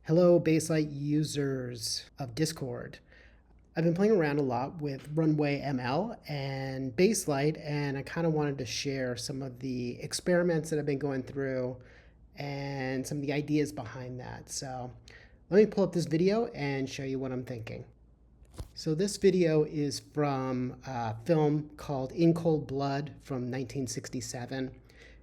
Hello, Baselight users of Discord. I've been playing around a lot with Runway ML and Baselight, and I kind of wanted to share some of the experiments that I've been going through and some of the ideas behind that. So let me pull up this video and show you what I'm thinking. So this video is from a film called In Cold Blood from 1967.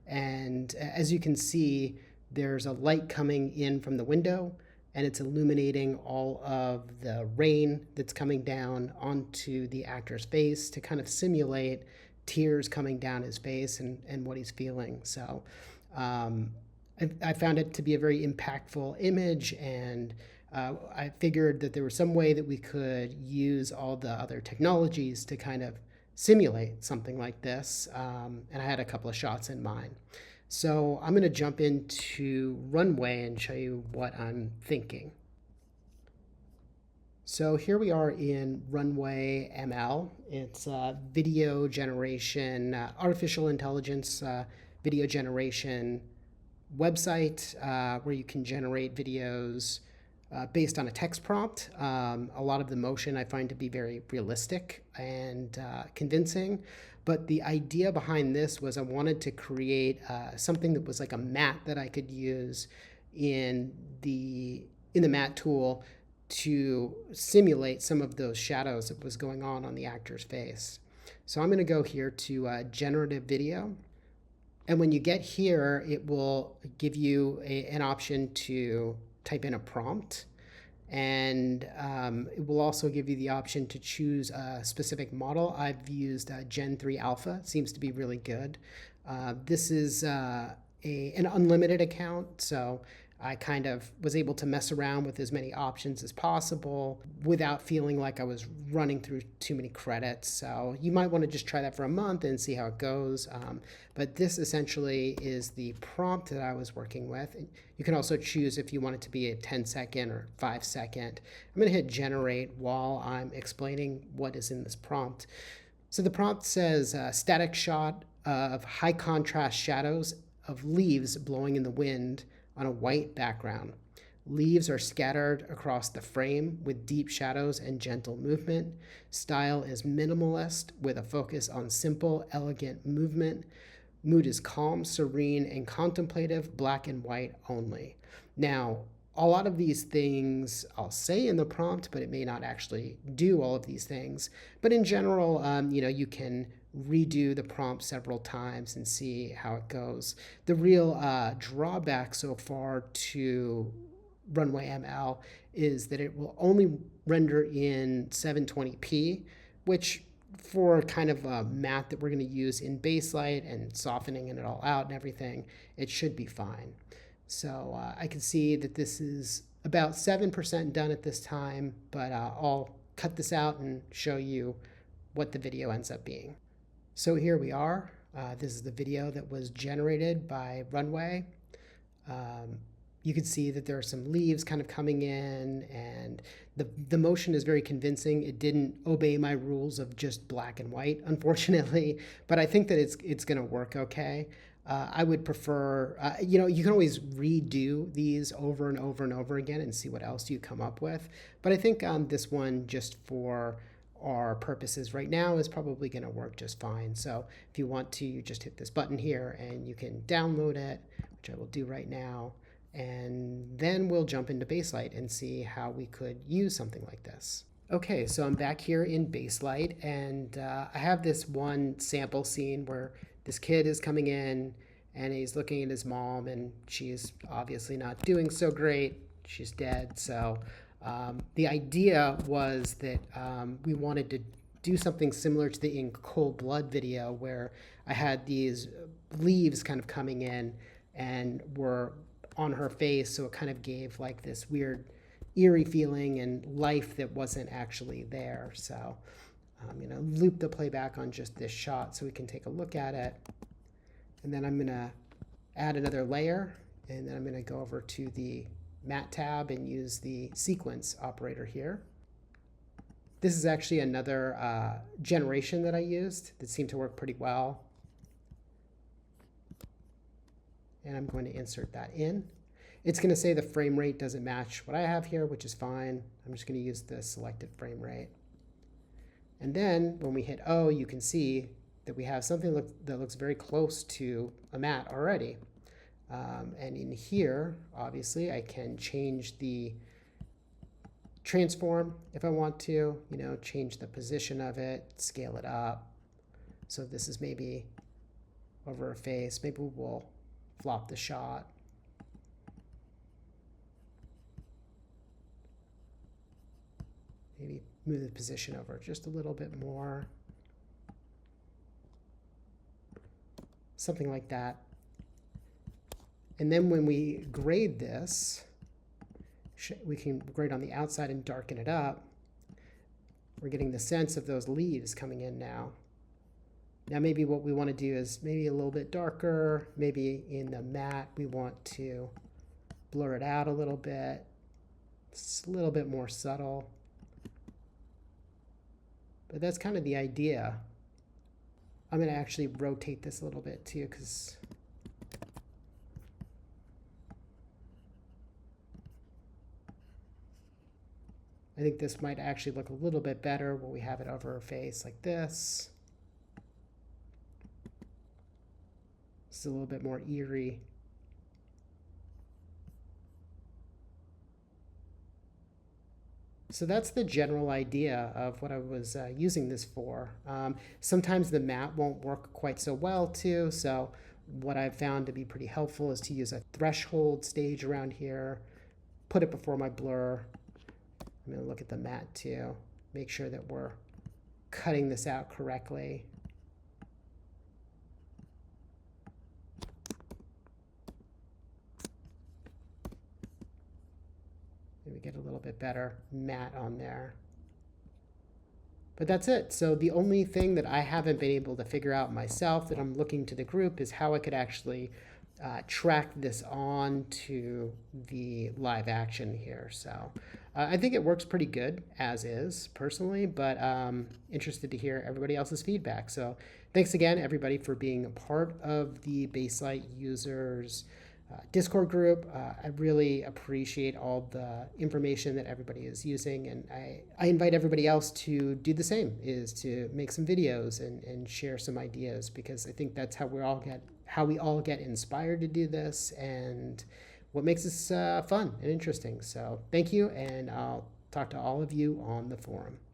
And as you can see, there's a light coming in from the window and it's illuminating all of the rain that's coming down onto the actor's face to kind of simulate tears coming down his face and what he's feeling. So I found it to be a very impactful image, and I figured that there was some way that we could use all the other technologies to kind of simulate something like this. And I had a couple of shots in mind. So I'm going to jump into Runway and show you what I'm thinking. So here we are in Runway ML. It's video generation, artificial intelligence video generation website where you can generate videos based on a text prompt. A lot of the motion I find to be very realistic and convincing. But the idea behind this was I wanted to create something that was like a mat that I could use in the mat tool to simulate some of those shadows that was going on the actor's face. So I'm going to go here to generative video. And when you get here, it will give you an option to type in a prompt. And it will also give you the option to choose a specific model. I've used Gen 3 Alpha. It seems to be really good. This is an unlimited account, so I kind of was able to mess around with as many options as possible without feeling like I was running through too many credits. So you might want to just try that for a month and see how it goes. But this essentially is the prompt that I was working with. You can also choose if you want it to be a 10-second or 5-second. I'm going to hit generate while I'm explaining what is in this prompt. So the prompt says static shot of high contrast shadows of leaves blowing in the wind on a white background. Leaves are scattered across the frame with deep shadows and gentle movement. Style is minimalist with a focus on simple, elegant movement. Mood is calm, serene, and contemplative, black and white only. Now, a lot of these things I'll say in the prompt, but it may not actually do all of these things. But in general, you can redo the prompt several times and see how it goes. The real drawback so far to Runway ML is that it will only render in 720p, which for kind of a mat that we're going to use in Baselight and softening it all out and everything, it should be fine. So I can see that this is about 7% done at this time, but I'll cut this out and show you what the video ends up being. So here we are. This is the video that was generated by Runway. You can see that there are some leaves kind of coming in, and the motion is very convincing. It didn't obey my rules of just black and white, unfortunately, but I think that it's going to work okay. I would prefer, you can always redo these over and over and over again and see what else you come up with. But I think this one, just for our purposes right now, is probably going to work just fine. So if you want to, you just hit this button here and you can download it, which I will do right now. And then we'll jump into Baselight and see how we could use something like this. Okay, so I'm back here in Baselight, and I have this one sample scene where this kid is coming in and he's looking at his mom, and she's obviously not doing so great. She's dead. So the idea was that we wanted to do something similar to the In Cold Blood video, where I had these leaves kind of coming in and were on her face, so it kind of gave like this weird eerie feeling and life that wasn't actually there. So I'm going to loop the playback on just this shot so we can take a look at it. And then I'm going to add another layer, and then I'm going to go over to the Matte tab and use the sequence operator here. This is actually another generation that I used that seemed to work pretty well. And I'm going to insert that in. It's going to say the frame rate doesn't match what I have here, which is fine. I'm just going to use the selected frame rate. And then when we hit O, you can see that we have something that looks very close to a matte already. And in here, obviously, I can change the transform if I want to, change the position of it, scale it up. So if this is maybe over a face, maybe we'll flop the shot. Maybe move the position over just a little bit more. Something like that. And then when we grade this, we can grade on the outside and darken it up. We're getting the sense of those leaves coming in now. Now maybe what we want to do is maybe a little bit darker. Maybe in the matte we want to blur it out a little bit. It's a little bit more subtle. But that's kind of the idea. I'm going to actually rotate this a little bit too, because I think this might actually look a little bit better when we have it over our face like this. It's a little bit more eerie. So that's the general idea of what I was using this for. Sometimes the matte won't work quite so well too, so what I've found to be pretty helpful is to use a threshold stage around here, put it before my blur. I'm going to look at the matte too, make sure that we're cutting this out correctly. Maybe get a little bit better matte on there. But that's it. So the only thing that I haven't been able to figure out myself that I'm looking to the group is how I could actually track this on to the live action here. So I think it works pretty good as is personally, but interested to hear everybody else's feedback. So thanks again, everybody, for being a part of the Baselight users Discord group. I really appreciate all the information that everybody is using, and I invite everybody else to do the same, is to make some videos and share some ideas, because I think that's how we all get inspired to do this, and what makes this fun and interesting. So thank you, and I'll talk to all of you on the forum.